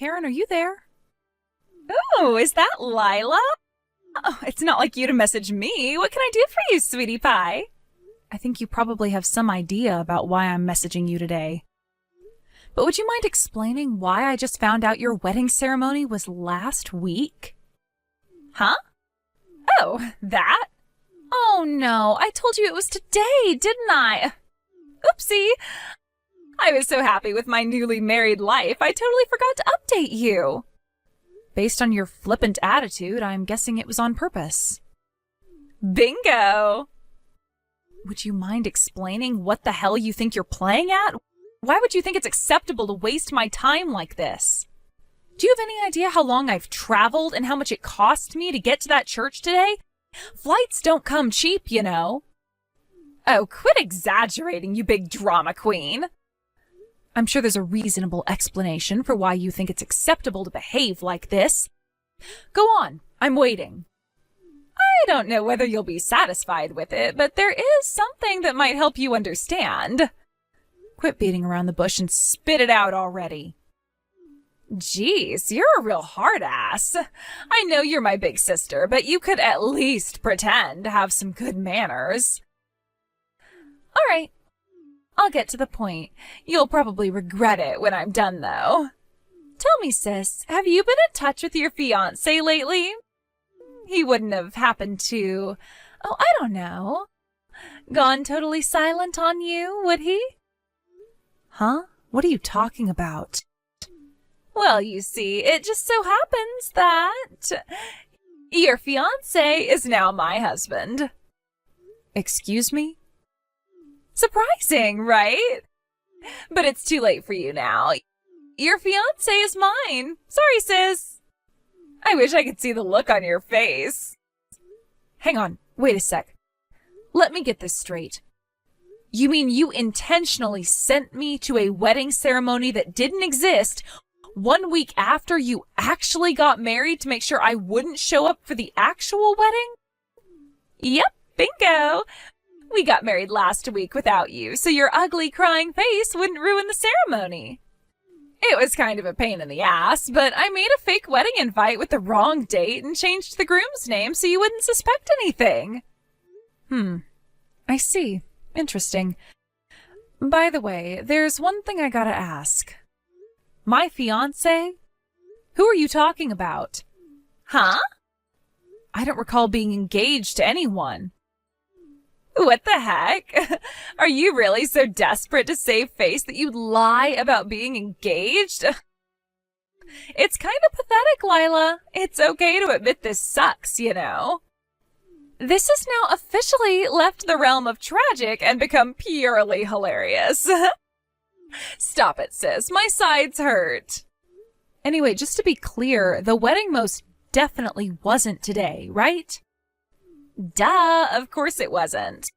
Karen, are you there? Oh, is that Lila? Oh, it's not like you to message me. What can I do for you, sweetie pie? I think you probably have some idea about why I'm messaging you today. But would you mind explaining why I just found out your wedding ceremony was last week? Huh? Oh, that? Oh no, I told you it was today, didn't I? Oopsie. I was so happy with my newly married life, I totally forgot to update you. Based on your flippant attitude, I'm guessing it was on purpose. Bingo! Would you mind explaining what the hell you think you're playing at? Why would you think it's acceptable to waste my time like this? Do you have any idea how long I've traveled and how much it cost me to get to that church today? Flights don't come cheap, you know. Oh, quit exaggerating, you big drama queen. I'm sure there's a reasonable explanation for why you think it's acceptable to behave like this. Go on, I'm waiting. I don't know whether you'll be satisfied with it, but there is something that might help you understand. Quit beating around the bush and spit it out already. Geez, you're a real hard ass. I know you're my big sister, but you could at least pretend to have some good manners. All right, I'll get to the point. You'll probably regret it when I'm done, though. Tell me, sis, have you been in touch with your fiancé lately? He wouldn't have happened to, oh, I don't know, gone totally silent on you, would he? Huh? What are you talking about? Well, you see, it just so happens that your fiancé is now my husband. Excuse me? Surprising, right? But it's too late for you now. Your fiancé is mine. Sorry, sis. I wish I could see the look on your face. Hang on, wait a sec. Let me get this straight. You mean you intentionally sent me to a wedding ceremony that didn't exist 1 week after you actually got married to make sure I wouldn't show up for the actual wedding? Yep, bingo. We got married last week without you, so your ugly crying face wouldn't ruin the ceremony. It was kind of a pain in the ass, but I made a fake wedding invite with the wrong date and changed the groom's name so you wouldn't suspect anything. I see. Interesting. By the way, there's one thing I gotta ask. My fiancé? Who are you talking about? Huh? I don't recall being engaged to anyone. What the heck? Are you really so desperate to save face that you'd lie about being engaged? It's kind of pathetic, Lila. It's okay to admit this sucks, you know. This has now officially left the realm of tragic and become purely hilarious. Stop it, sis. My sides hurt. Anyway, just to be clear, the wedding most definitely wasn't today, right? Duh, of course it wasn't.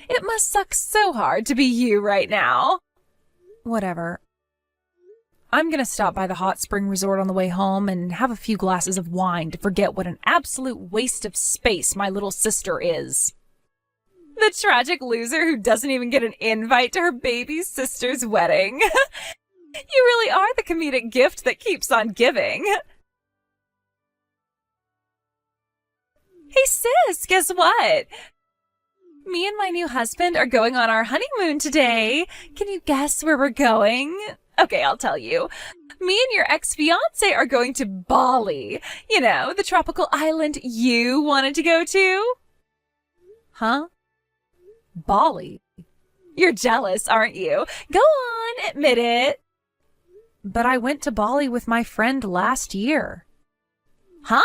It must suck so hard to be you right now. Whatever. I'm gonna stop by the hot spring resort on the way home and have a few glasses of wine to forget what an absolute waste of space my little sister is. The tragic loser who doesn't even get an invite to her baby sister's wedding. You really are the comedic gift that keeps on giving. Hey sis, guess what? Me and my new husband are going on our honeymoon today. Can you guess where we're going? Okay, I'll tell you. Me and your ex-fiancé are going to Bali. You know, the tropical island you wanted to go to. Huh? Bali? You're jealous, aren't you? Go on, admit it. But I went to Bali with my friend last year. Huh?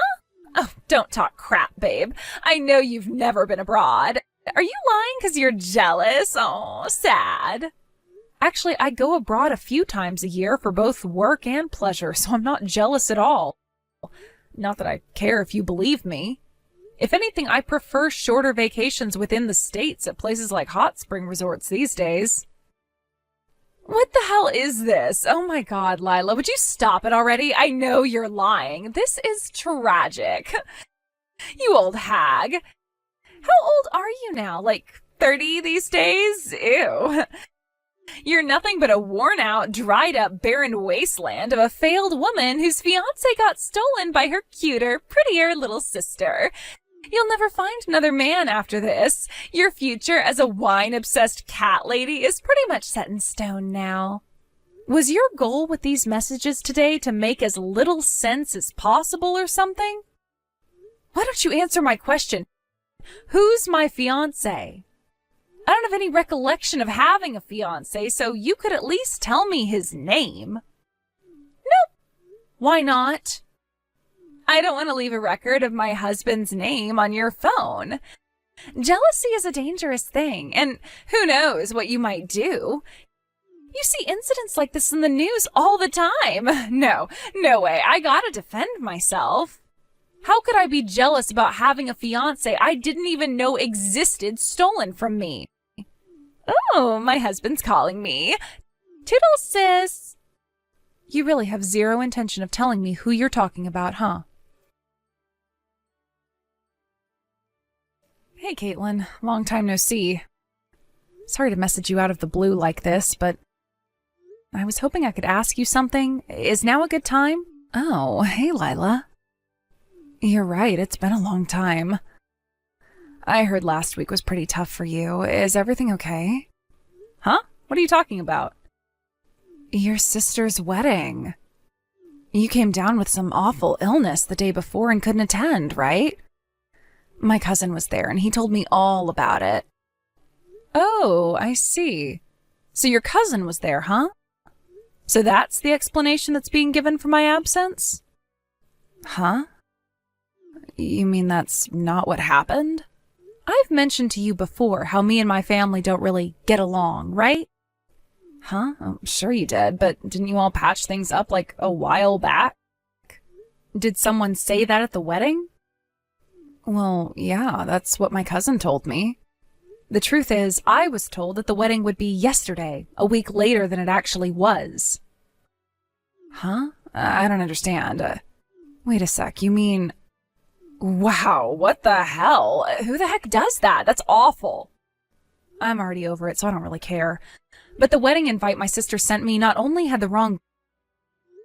Oh, don't talk crap, babe. I know you've never been abroad. Are you lying because you're jealous? Oh, sad. Actually, I go abroad a few times a year for both work and pleasure, so I'm not jealous at all. Not that I care if you believe me. If anything, I prefer shorter vacations within the States at places like hot spring resorts these days. What the hell is this? Oh my God, Lila, would you stop it already? I know you're lying. This is tragic. You old hag. How old are you now? Like 30 these days? Ew. You're nothing but a worn-out, dried-up, barren wasteland of a failed woman whose fiancé got stolen by her cuter, prettier little sister. You'll never find another man after this. Your future as a wine-obsessed cat lady is pretty much set in stone now. Was your goal with these messages today to make as little sense as possible or something? Why don't you answer my question? Who's my fiancé? I don't have any recollection of having a fiancé, so you could at least tell me his name. Nope. Why not? I don't want to leave a record of my husband's name on your phone. Jealousy is a dangerous thing, and who knows what you might do. You see incidents like this in the news all the time. No way. I gotta defend myself. How could I be jealous about having a fiancé I didn't even know existed stolen from me? Oh, my husband's calling me. Toodles, sis. You really have zero intention of telling me who you're talking about, huh? Hey, Caitlin. Long time no see. Sorry to message you out of the blue like this, but I was hoping I could ask you something. Is now a good time? Oh, hey, Lila. You're right, it's been a long time. I heard last week was pretty tough for you. Is everything okay? Huh? What are you talking about? Your sister's wedding. You came down with some awful illness the day before and couldn't attend, right? My cousin was there and he told me all about it. Oh, I see. So your cousin was there, huh? So that's the explanation that's being given for my absence? Huh? You mean that's not what happened? I've mentioned to you before how me and my family don't really get along, right? Huh? I'm sure you did, but didn't you all patch things up like a while back? Did someone say that at the wedding? Well, yeah, that's what my cousin told me. The truth is, I was told that the wedding would be yesterday, a week later than it actually was. Huh? I don't understand. Wait a sec, you mean... Wow, what the hell? Who the heck does that? That's awful. I'm already over it, so I don't really care. But the wedding invite my sister sent me not only had the wrong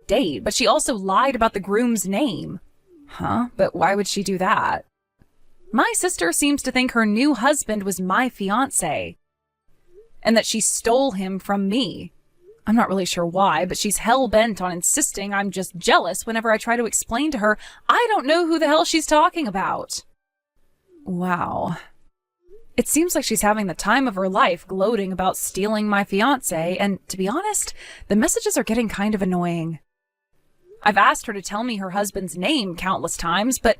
date, but she also lied about the groom's name. Huh? But why would she do that? My sister seems to think her new husband was my fiancé, and that she stole him from me. I'm not really sure why, but she's hell-bent on insisting I'm just jealous whenever I try to explain to her I don't know who the hell she's talking about. Wow. It seems like she's having the time of her life gloating about stealing my fiancé, and to be honest, the messages are getting kind of annoying. I've asked her to tell me her husband's name countless times, but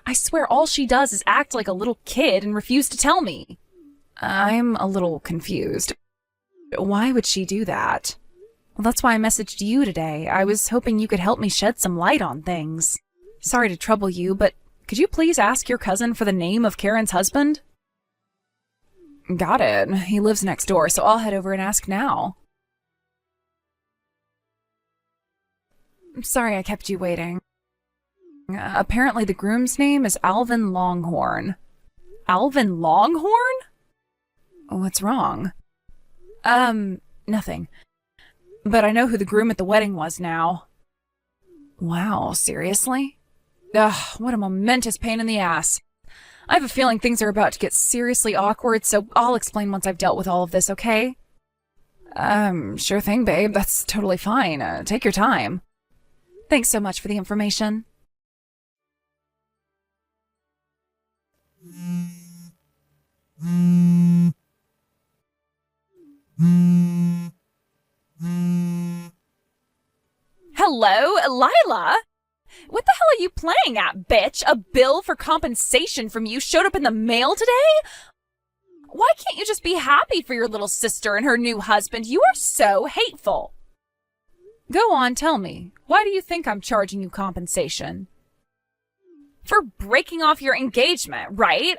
I swear all she does is act like a little kid and refuse to tell me. I'm a little confused. Why would she do that? Well, that's why I messaged you today. I was hoping you could help me shed some light on things. Sorry to trouble you, but could you please ask your cousin for the name of Karen's husband? Got it. He lives next door, so I'll head over and ask now. I'm sorry I kept you waiting. Apparently the groom's name is Alvin Longhorn. Alvin Longhorn? What's wrong? Nothing. But I know who the groom at the wedding was now. Wow, seriously? Ugh, what a momentous pain in the ass. I have a feeling things are about to get seriously awkward, so I'll explain once I've dealt with all of this, okay? Sure thing, babe. That's totally fine. Take your time. Thanks so much for the information. Hello, Lila? What the hell are you playing at, bitch? A bill for compensation from you showed up in the mail today? Why can't you just be happy for your little sister and her new husband? You are so hateful. Go on, tell me. Why do you think I'm charging you compensation? For breaking off your engagement, right?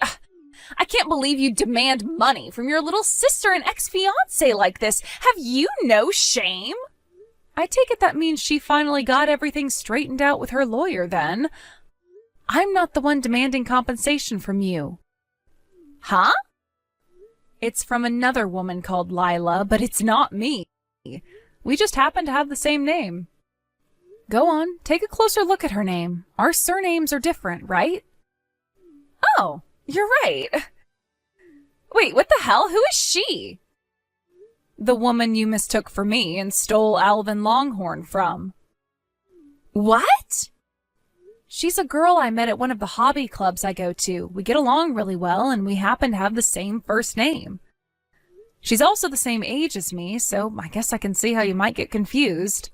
I can't believe you demand money from your little sister and ex-fiancé like this. Have you no shame? I take it that means she finally got everything straightened out with her lawyer then. I'm not the one demanding compensation from you. Huh? It's from another woman called Lila, but it's not me. We just happen to have the same name. Go on, take a closer look at her name. Our surnames are different, right? Oh, you're right. Wait, what the hell? Who is she? The woman you mistook for me and stole Alvin Longhorn from. What? She's a girl I met at one of the hobby clubs I go to. We get along really well, and we happen to have the same first name. She's also the same age as me, so I guess I can see how you might get confused.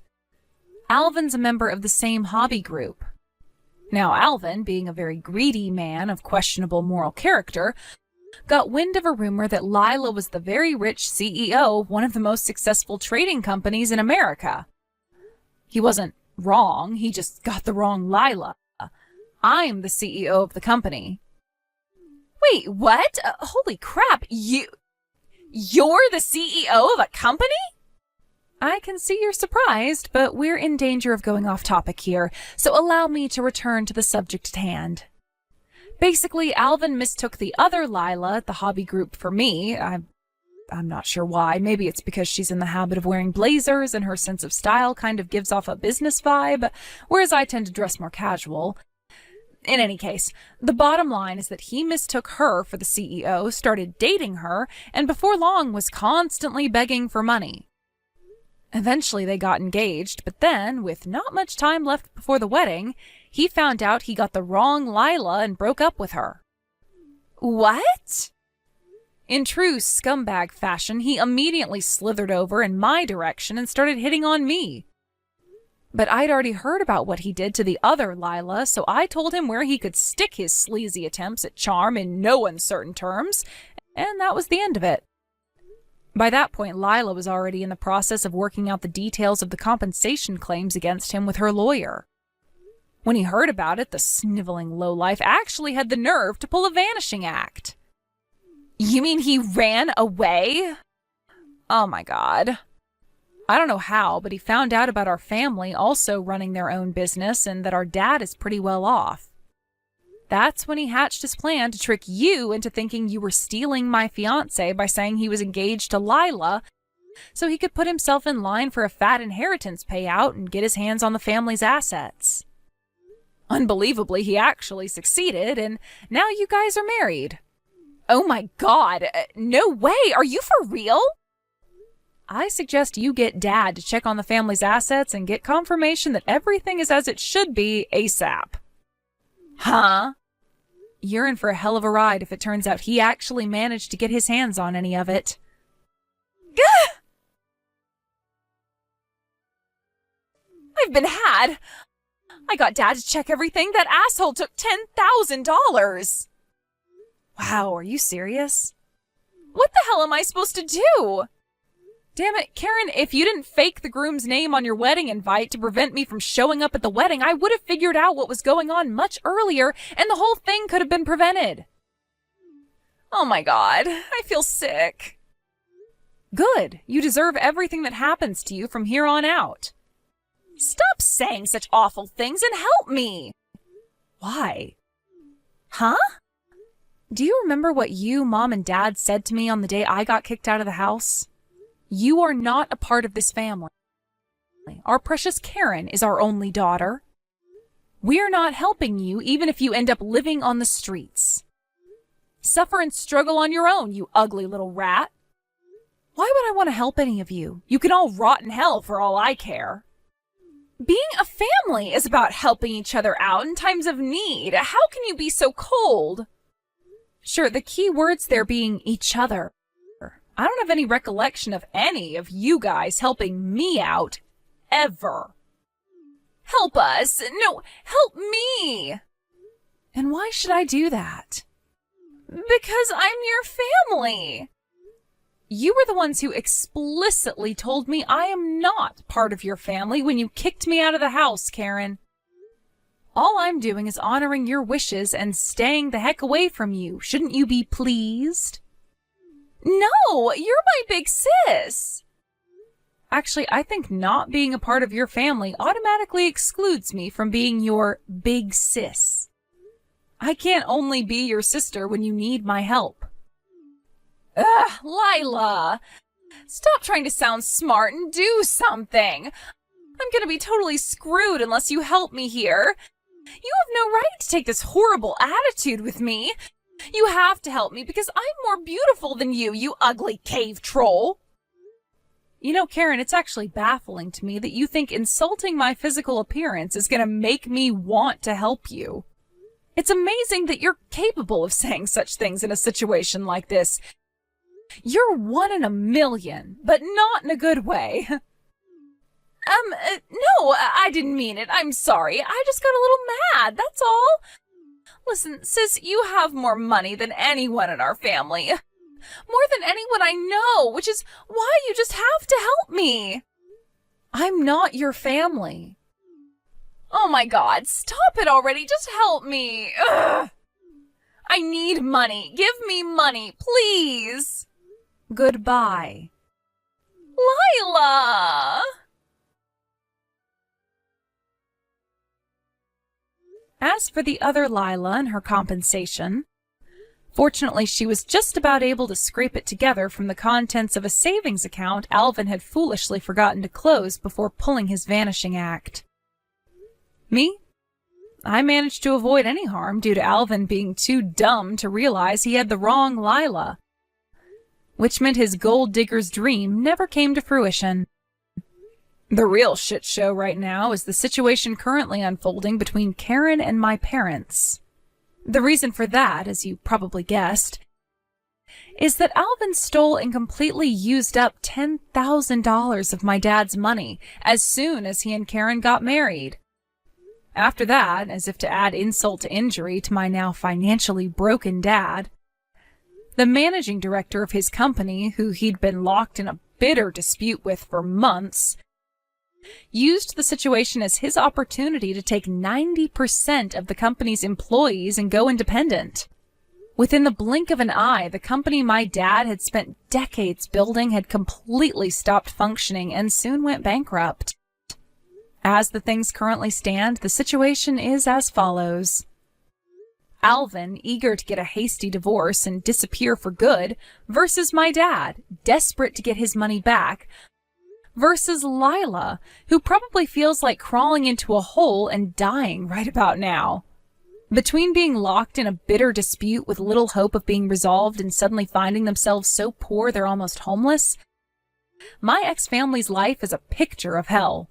Alvin's a member of the same hobby group. Now, Alvin, being a very greedy man of questionable moral character, got wind of a rumor that Lila was the very rich CEO of one of the most successful trading companies in America. He wasn't wrong, he just got the wrong Lila. I'm the CEO of the company. Wait, what? Holy crap, you're the CEO of a company? I can see you're surprised, but we're in danger of going off topic here, so allow me to return to the subject at hand. Basically, Alvin mistook the other Lila at the hobby group for me. I'm not sure why. Maybe it's because she's in the habit of wearing blazers and her sense of style kind of gives off a business vibe, whereas I tend to dress more casual. In any case, the bottom line is that he mistook her for the CEO, started dating her, and before long was constantly begging for money. Eventually they got engaged, but then, with not much time left before the wedding, he found out he got the wrong Lila and broke up with her. What? In true scumbag fashion, he immediately slithered over in my direction and started hitting on me. But I'd already heard about what he did to the other Lila, so I told him where he could stick his sleazy attempts at charm in no uncertain terms, and that was the end of it. By that point, Lila was already in the process of working out the details of the compensation claims against him with her lawyer. When he heard about it, the sniveling lowlife actually had the nerve to pull a vanishing act. You mean he ran away? Oh my God. I don't know how, but he found out about our family also running their own business and that our dad is pretty well off. That's when he hatched his plan to trick you into thinking you were stealing my fiancé by saying he was engaged to Lila so he could put himself in line for a fat inheritance payout and get his hands on the family's assets. Unbelievably, he actually succeeded, and now you guys are married. Oh my God, no way, are you for real? I suggest you get Dad to check on the family's assets and get confirmation that everything is as it should be ASAP. Huh? You're in for a hell of a ride if it turns out he actually managed to get his hands on any of it. Gah! I've been had. I got Dad to check everything. That asshole took $10,000. Wow, are you serious? What the hell am I supposed to do? Damn it, Karen, if you didn't fake the groom's name on your wedding invite to prevent me from showing up at the wedding, I would have figured out what was going on much earlier, and the whole thing could have been prevented. Oh my God, I feel sick. Good. You deserve everything that happens to you from here on out. Stop saying such awful things and help me. Why? Huh? Do you remember what you, Mom, and Dad said to me on the day I got kicked out of the house? You are not a part of this family. Our precious Karen is our only daughter. We're not helping you even if you end up living on the streets. Suffer and struggle on your own, you ugly little rat. Why would I want to help any of you? You can all rot in hell for all I care. Being a family is about helping each other out in times of need. How can you be so cold? Sure, the key words there being each other. I don't have any recollection of any of you guys helping me out, ever. Help us. No, help me. And why should I do that? Because I'm your family. You were the ones who explicitly told me I am not part of your family when you kicked me out of the house, Karen. All I'm doing is honoring your wishes and staying the heck away from you. Shouldn't you be pleased? No, you're my big sis. Actually, I think not being a part of your family automatically excludes me from being your big sis. I can't only be your sister when you need my help. Ugh, Lila! Stop trying to sound smart and do something! I'm gonna be totally screwed unless you help me here. You have no right to take this horrible attitude with me. You have to help me because I'm more beautiful than you ugly cave troll. You know, Karen, it's actually baffling to me that you think insulting my physical appearance is gonna make me want to help you. It's amazing that you're capable of saying such things in a situation like this. You're 1 in a million, but not in a good way. No, I didn't mean it. I'm sorry. I just got a little mad, that's all. Listen, sis, you have more money than anyone in our family. More than anyone I know, which is why you just have to help me. I'm not your family. Oh my God, stop it already. Just help me. Ugh. I need money. Give me money, please. Goodbye. Lila! As for the other Lila and her compensation, fortunately she was just about able to scrape it together from the contents of a savings account Alvin had foolishly forgotten to close before pulling his vanishing act. Me? I managed to avoid any harm due to Alvin being too dumb to realize he had the wrong Lila, which meant his gold digger's dream never came to fruition. The real shit show right now is the situation currently unfolding between Karen and my parents. The reason for that, as you probably guessed, is that Alvin stole and completely used up $10,000 of my dad's money as soon as he and Karen got married. After that, as if to add insult to injury to my now financially broken dad, the managing director of his company, who he'd been locked in a bitter dispute with for months, used the situation as his opportunity to take 90% of the company's employees and go independent. Within the blink of an eye, the company my dad had spent decades building had completely stopped functioning and soon went bankrupt. As the things currently stand, the situation is as follows. Alvin, eager to get a hasty divorce and disappear for good, versus my dad, desperate to get his money back, versus Lila, who probably feels like crawling into a hole and dying right about now. Between being locked in a bitter dispute with little hope of being resolved and suddenly finding themselves so poor they're almost homeless, my ex-family's life is a picture of hell.